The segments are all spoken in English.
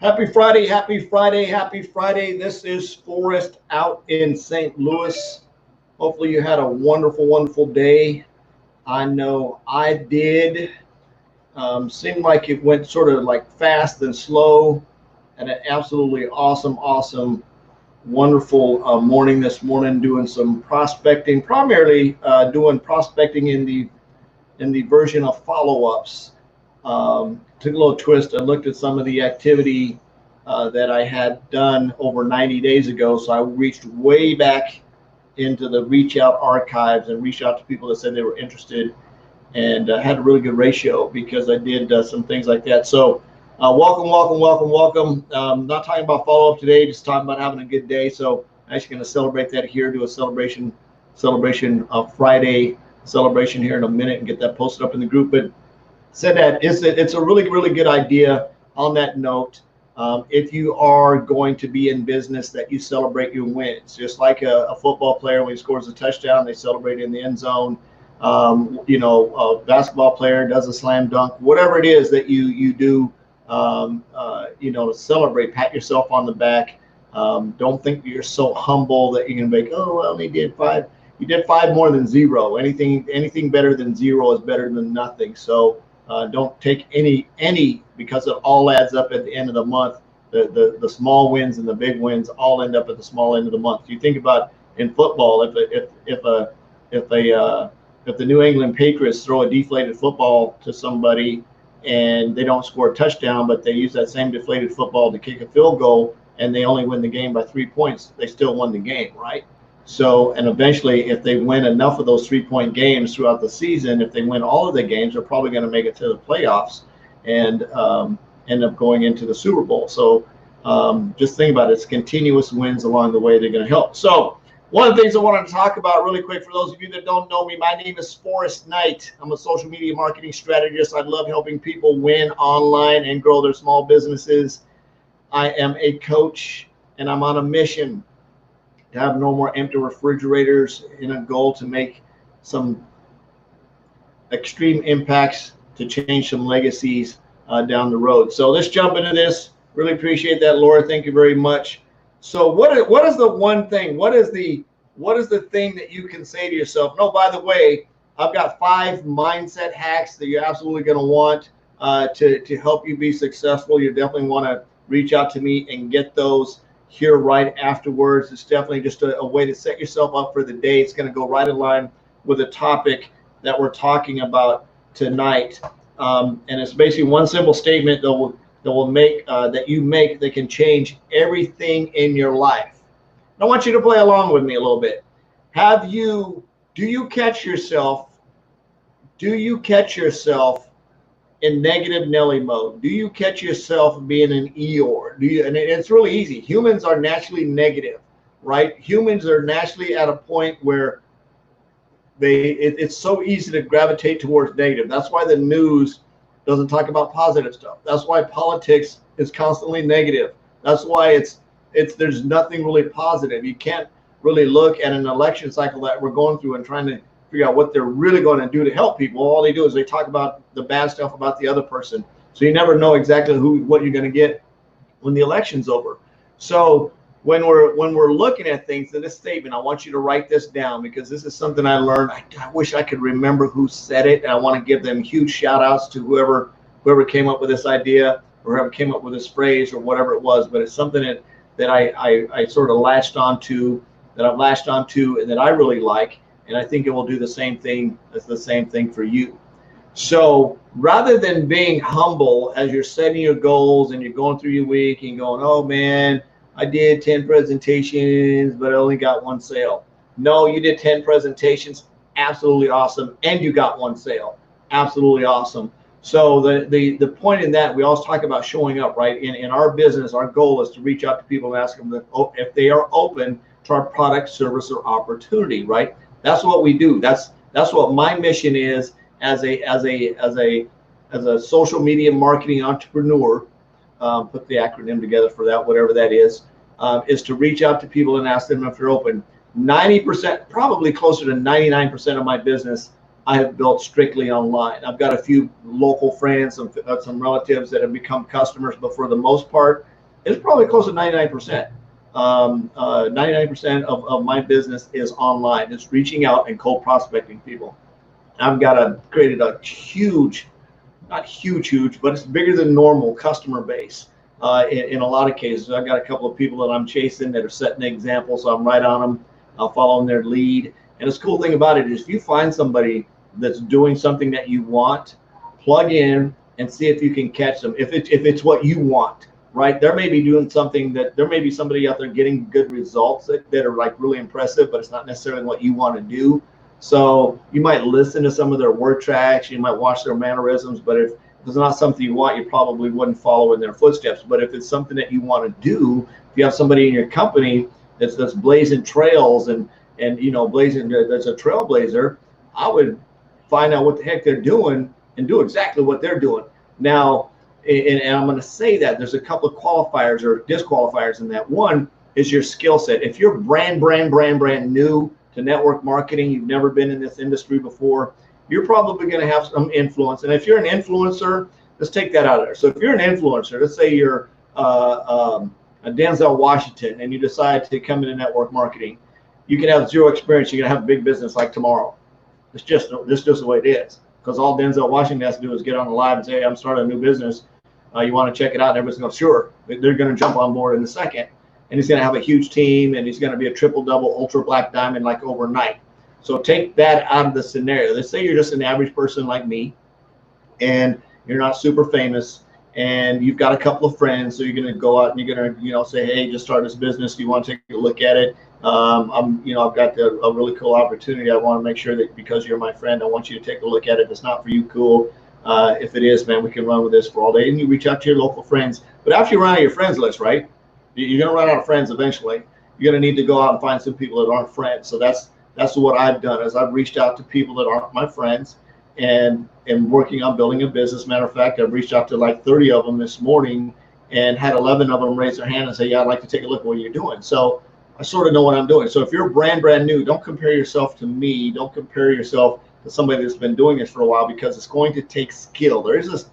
Happy Friday, happy Friday, happy Friday. This is Forrest out in St. Louis. Hopefully, you had a wonderful, wonderful day. I know I did. Seemed like it went sort of like fast and slow, and an absolutely awesome, awesome, wonderful morning this morning. Doing some prospecting, primarily doing prospecting in the version of follow-ups. Took a little twist. I looked at some of the activity that I had done over 90 days ago. So I reached way back into the reach out archives and reached out to people that said they were interested, and had a really good ratio because I did some things like that. So welcome, welcome, welcome, welcome. Not talking about follow-up today, just talking about having a good day. So I'm actually going to celebrate that here, do a celebration Friday celebration here in a minute and get that posted up in the group. But said that it's a really, really good idea on that note. If you are going to be in business, that you celebrate your wins, just like a football player when he scores a touchdown, they celebrate in the end zone. A basketball player does a slam dunk, whatever it is that you do, to celebrate, pat yourself on the back. Don't think that you're so humble that you can make, oh, well, he did five. You did five more than zero. Anything better than zero is better than nothing. So don't take any because it all adds up at the end of the month. The small wins and the big wins all end up at the small end of the month. You think about in football, if the New England Patriots throw a deflated football to somebody and they don't score a touchdown, but they use that same deflated football to kick a field goal and they only win the game by 3 points, they still won the game, right? So, and eventually, if they win enough of those 3-point games throughout the season, if they win all of the games, they're probably going to make it to the playoffs and end up going into the Super Bowl. So, just think about it. It's continuous wins along the way. They're going to help. So, one of the things I wanted to talk about really quick, for those of you that don't know me, my name is Forrest Knight. I'm a social media marketing strategist. I love helping people win online and grow their small businesses. I am a coach, and I'm on a mission to have no more empty refrigerators, in a goal to make some extreme impacts to change some legacies down the road. So let's jump into this. Really appreciate that, Laura. Thank you very much. So what is the one thing? What is the thing that you can say to yourself? No, by the way, I've got 5 mindset hacks that you're absolutely going to want to help you be successful. You definitely want to reach out to me and get those here right afterwards. It's definitely just a way to set yourself up for the day. It's going to go right in line with the topic that we're talking about tonight, and it's basically one simple statement that you make that can change everything in your life. I want you to play along with me a little bit. Do you catch yourself in negative Nelly mode? Do you catch yourself being an Eeyore? And it's really easy. Humans are naturally negative, right? Humans are naturally at a point where it's so easy to gravitate towards negative. That's why the news doesn't talk about positive stuff. That's why politics is constantly negative. That's why there's nothing really positive. You can't really look at an election cycle that we're going through and trying to figure out what they're really going to do to help people. All they do is they talk about the bad stuff about the other person. So you never know exactly what you're going to get when the election's over. So when we're looking at things in this statement, I want you to write this down, because this is something I learned. I wish I could remember who said it, and I want to give them huge shout outs to whoever came up with this idea, or whoever came up with this phrase, or whatever it was. But it's something that I sort of latched onto, and that I really like. And I think it will do the same thing for you. So rather than being humble as you're setting your goals and you're going through your week and going, oh man, I did 10 presentations, but I only got 1 sale. No, you did 10 presentations. Absolutely awesome. And you got 1 sale. Absolutely awesome. So the point in that, we always talk about showing up, right? In our business, our goal is to reach out to people and ask them if they are open to our product, service, or opportunity, right? That's what we do. That's what my mission is as a social media marketing entrepreneur. Put the acronym together for that, whatever that is to reach out to people and ask them if they're open. 90%, probably closer to 99% of my business I have built strictly online. I've got a few local friends, some relatives that have become customers, but for the most part, it's probably close to 99%. 99% of my business is online. It's reaching out and cold prospecting people. I've created a huge, not huge, but it's bigger than normal customer base. In a lot of cases, I've got a couple of people that I'm chasing that are setting the example, so I'm right on them. I'll follow their lead. And the cool thing about it is if you find somebody that's doing something that you want, plug in and see if you can catch them. If it's what you want, right? There may be doing something that there may be somebody out there getting good results that are like really impressive, but it's not necessarily what you want to do. So you might listen to some of their word tracks, you might watch their mannerisms, but if it's not something you want, you probably wouldn't follow in their footsteps. But if it's something that you want to do, if you have somebody in your company that's blazing trails and blazing, that's a trailblazer, I would find out what the heck they're doing and do exactly what they're doing. Now, and I'm going to say that there's a couple of qualifiers or disqualifiers in that. One is your skill set. If you're brand new to network marketing, you've never been in this industry before, you're probably going to have some influence. And if you're an influencer, let's take that out of there. So if you're an influencer, let's say you're a Denzel Washington and you decide to come into network marketing, you can have zero experience. You're going to have a big business like tomorrow. It's just the way it is. Because all Denzel Washington has to do is get on the live and say, hey, I'm starting a new business. You want to check it out? And everybody's going to go, sure. They're going to jump on board in a second. And he's going to have a huge team, and he's going to be a triple-double, ultra black diamond like overnight. So take that out of the scenario. Let's say you're just an average person like me, and you're not super famous, and you've got a couple of friends, so you're going to go out and you're going to, say, hey, just start this business. Do you want to take a look at it? I've got a really cool opportunity. I want to make sure that because you're my friend, I want you to take a look at it. If it's not for you, cool. If it is, man, we can run with this for all day. And you reach out to your local friends. But after you run out of your friends list, right? You're going to run out of friends eventually. You're going to need to go out and find some people that aren't friends. So that's what I've done is I've reached out to people that aren't my friends and working on building a business. Matter of fact, I've reached out to like 30 of them this morning and had 11 of them raise their hand and say, yeah, I'd like to take a look at what you're doing. So I sort of know what I'm doing. So if you're brand new, don't compare yourself to me. Don't compare yourself to somebody that's been doing this for a while, because it's going to take skill. There's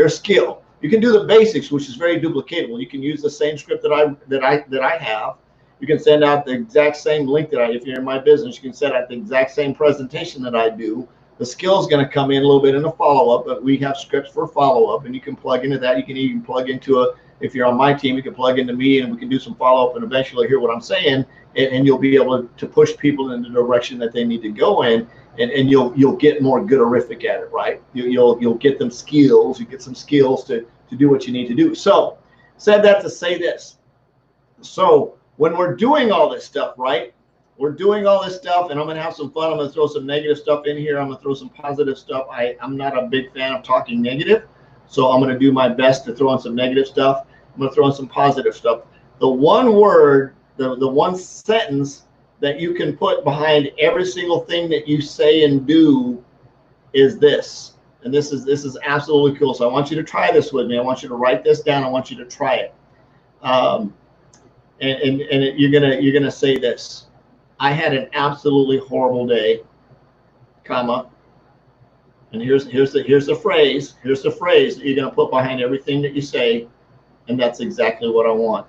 skill. You can do the basics, which is very duplicatable. You can use the same script that I have. You can send out the exact same link if you're in my business, you can send out the exact same presentation that I do. The skill is going to come in a little bit in a follow-up, but we have scripts for follow-up, and you can plug into that. You can even plug into if you're on my team, you can plug into me, and we can do some follow-up and eventually hear what I'm saying, and you'll be able to push people in the direction that they need to go in, and you'll get more good-orific at it, right? You'll get them skills. You get some skills to do what you need to do. So, said that to say this. So, when we're doing all this stuff, right? We're doing all this stuff, and I'm going to have some fun. I'm going to throw some negative stuff in here. I'm going to throw some positive stuff. I'm not a big fan of talking negative, so I'm going to do my best to throw in some negative stuff. I'm going to throw in some positive stuff. The one word, the one sentence that you can put behind every single thing that you say and do is this. And this is absolutely cool. So I want you to try this with me. I want you to write this down. I want you to try it. You're gonna say this: I had an absolutely horrible day, comma. And here's the phrase. Here's the phrase that you're gonna put behind everything that you say, and that's exactly what I want.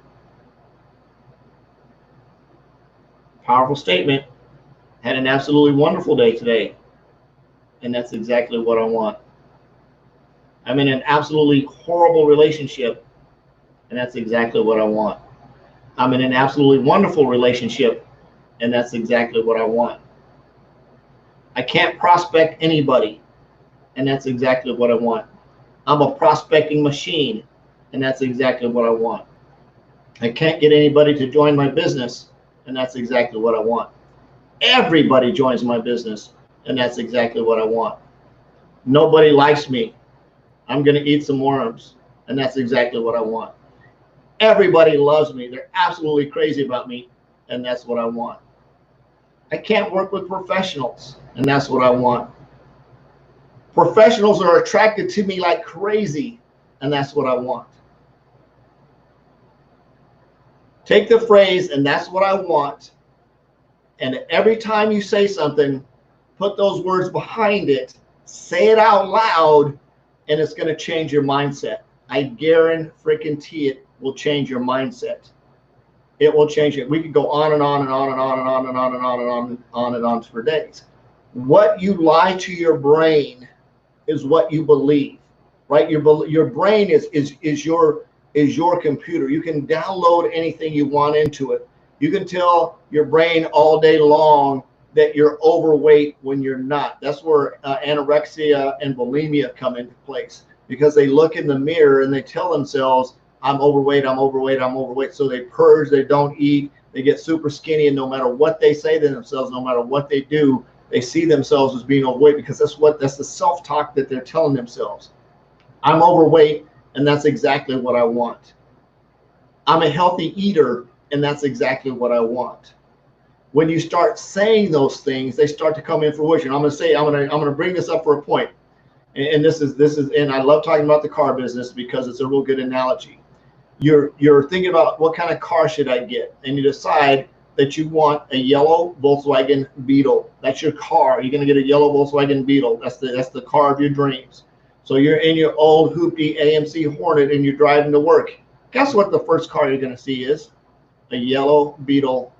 Powerful statement. Had an absolutely wonderful day today, and that's exactly what I want. I'm in an absolutely horrible relationship, and that's exactly what I want. I'm in an absolutely wonderful relationship, and that's exactly what I want. I can't prospect anybody, and that's exactly what I want. I'm a prospecting machine, and that's exactly what I want. I can't get anybody to join my business, and that's exactly what I want. Everybody joins my business, and that's exactly what I want. Nobody likes me. I'm going to eat some worms, and that's exactly what I want. Everybody loves me. They're absolutely crazy about me, and that's what I want. I can't work with professionals, and that's what I want. Professionals are attracted to me like crazy, and that's what I want. Take the phrase, and that's what I want, and every time you say something, put those words behind it, say it out loud, and it's going to change your mindset. I guarantee it will change your mindset. It will change it. We could go on and on and on and on and on and on and on and on and on for days. What you lie to your brain is what you believe, right? Your brain is your computer. You can download anything you want into it. You can tell your brain all day long that you're overweight when you're not. That's where anorexia and bulimia come into place, because they look in the mirror and they tell themselves, I'm overweight, I'm overweight, I'm overweight. So they purge, they don't eat, they get super skinny, and no matter what they say to themselves, no matter what they do, they see themselves as being overweight, because that's the self-talk that they're telling themselves. I'm overweight, and that's exactly what I want. I'm a healthy eater, and that's exactly what I want. When you start saying those things, they start to come in fruition. I'm gonna bring this up for a point. And this is, and I love talking about the car business because it's a real good analogy. You're thinking about what kind of car should I get, and you decide that you want a yellow Volkswagen Beetle. That's your car. You're gonna get a yellow Volkswagen Beetle. That's the car of your dreams. So you're in your old hoopty AMC Hornet and you're driving to work. Guess what the first car you're gonna see is? A yellow Beetle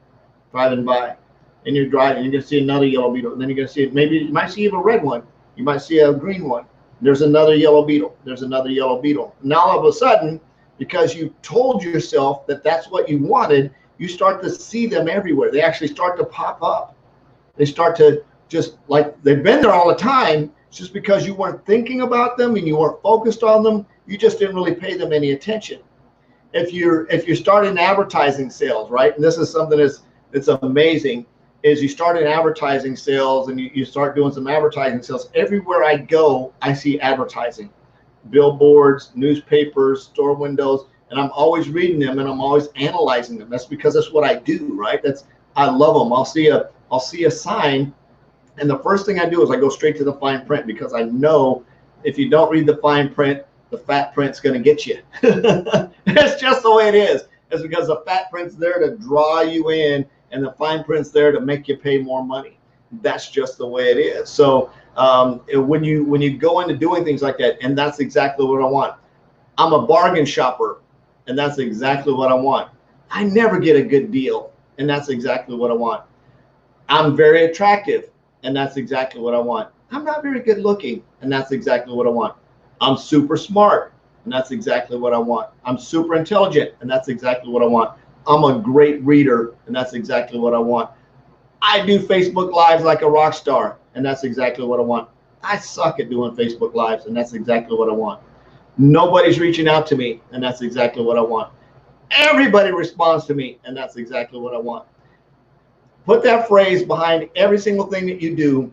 driving by. And you're driving, you're gonna see another yellow Beetle, and then you're gonna see, maybe you might see even a red one. You might see a green one. There's another yellow Beetle. There's another yellow Beetle. Now all of a sudden, because you told yourself that that's what you wanted, you start to see them everywhere. They actually start to pop up. They start to just, like, they've been there all the time. It's just because you weren't thinking about them and you weren't focused on them, you just didn't really pay them any attention. If you're starting advertising sales, right? And this is something that's amazing, is you start in advertising sales and you start doing some advertising sales. Everywhere I go, I see advertising. Billboards, newspapers, store windows, and I'm always reading them and I'm always analyzing them. That's because that's what I do, right? I love them. I'll see a sign, and the first thing I do is I go straight to the fine print, because I know if you don't read the fine print, the fat print's going to get you. It's just the way it is. It's because the fat print's there to draw you in, and the fine print's there to make you pay more money. That's just the way it is. So when you go into doing things like that, and that's exactly what I want. I'm a bargain shopper, and that's exactly what I want. I never get a good deal, and that's exactly what I want. I'm very attractive, and that's exactly what I want. I'm not very good looking, and that's exactly what I want. I'm super smart, and that's exactly what I want. I'm super intelligent, and that's exactly what I want. I'm a great reader, and that's exactly what I want. I do Facebook Lives like a rock star, and that's exactly what I want. I suck at doing Facebook Lives, and that's exactly what I want. Nobody's reaching out to me, and that's exactly what I want. Everybody responds to me, and that's exactly what I want. Put that phrase behind every single thing that you do,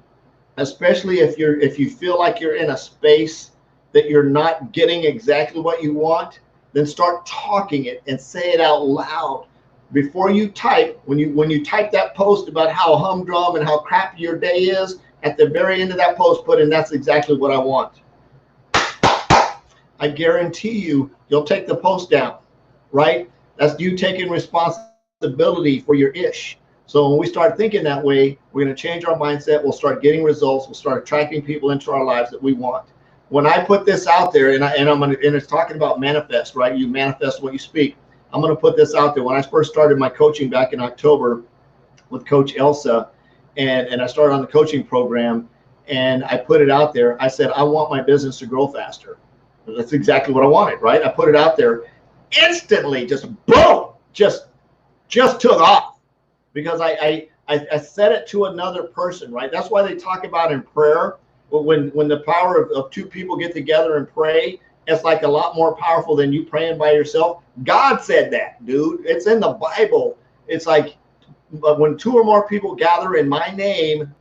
especially if you feel like you're in a space that you're not getting exactly what you want. Then start talking it and say it out loud. Before you type, when you type that post about how humdrum and how crappy your day is, at the very end of that post, put in, that's exactly what I want. I guarantee you'll take the post down, right? That's you taking responsibility for your ish. So when we start thinking that way, we're going to change our mindset. We'll start getting results. We'll start attracting people into our lives that we want. When I put this out there, and it's talking about manifest, right? You manifest what you speak. I'm going to put this out there. When I first started my coaching back in October with Coach Elsa, and I started on the coaching program, and I put it out there. I said, I want my business to grow faster. That's exactly what I wanted, right? I put it out there. Instantly, just boom, just took off, because I said it to another person, right? That's why they talk about in prayer, when the power of two people get together and pray, it's like a lot more powerful than you praying by yourself. God said that, dude. It's in the Bible. It's like, when two or more people gather in my name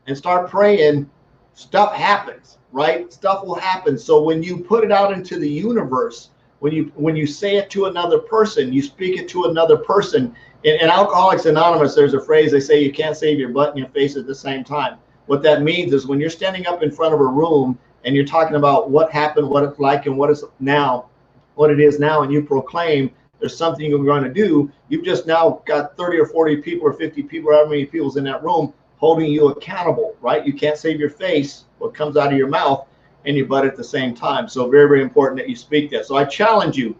and start praying, stuff happens, right? Stuff will happen. So when you put it out into the universe, when you say it to another person, you speak it to another person. In Alcoholics Anonymous, there's a phrase, they say you can't save your butt and your face at the same time. What that means is when you're standing up in front of a room and you're talking about what happened, what it's like, and what it is now, and you proclaim there's something you're going to do, you've just now got 30 or 40 people or 50 people, however many people's in that room, holding you accountable, right? You can't save your face, what comes out of your mouth, and your butt at the same time. So very, very important that you speak that. So I challenge you,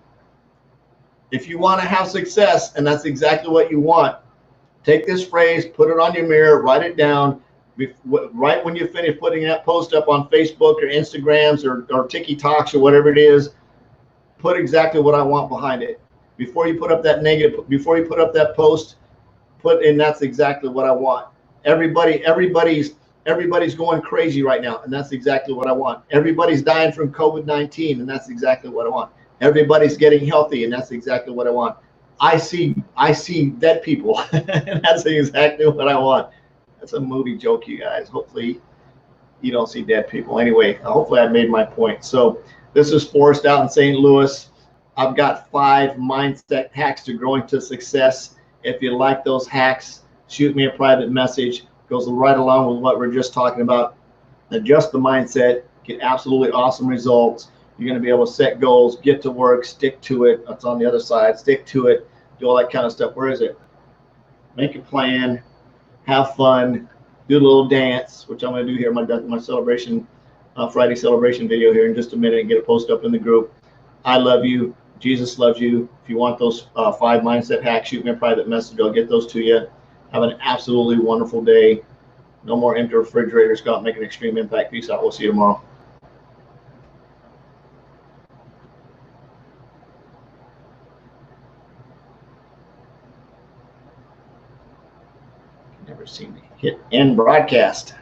if you want to have success, and that's exactly what you want, take this phrase, put it on your mirror, write it down. Right when you finish putting that post up on Facebook or Instagrams or TikToks or whatever it is, put exactly what I want behind it. Before you put up that negative, before you put up that post, put in that's exactly what I want. Everybody's going crazy right now, and that's exactly what I want. Everybody's dying from COVID-19, and that's exactly what I want. Everybody's getting healthy, and that's exactly what I want. I see dead people, and that's exactly what I want. That's a movie joke, you guys. Hopefully you don't see dead people. Anyway, hopefully I made my point. So this is Forrest out in St. Louis. I've got 5 mindset hacks to growing to success. If you like those hacks, shoot me a private message. Goes right along with what we're just talking about. Adjust the mindset, get absolutely awesome results. You're going to be able to set goals, get to work, stick to it. That's on the other side. Stick to it, do all that kind of stuff. Where is it? Make a plan, have fun, do a little dance, which I'm going to do here, my celebration, Friday celebration video here in just a minute, and get a post up in the group. I love you. Jesus loves you. If you want those 5 mindset hacks, shoot me a private message. I'll get those to you. Have an absolutely wonderful day. No more empty refrigerators. Go out and make an extreme impact. Peace out. We'll see you tomorrow. Never seen me hit end broadcast.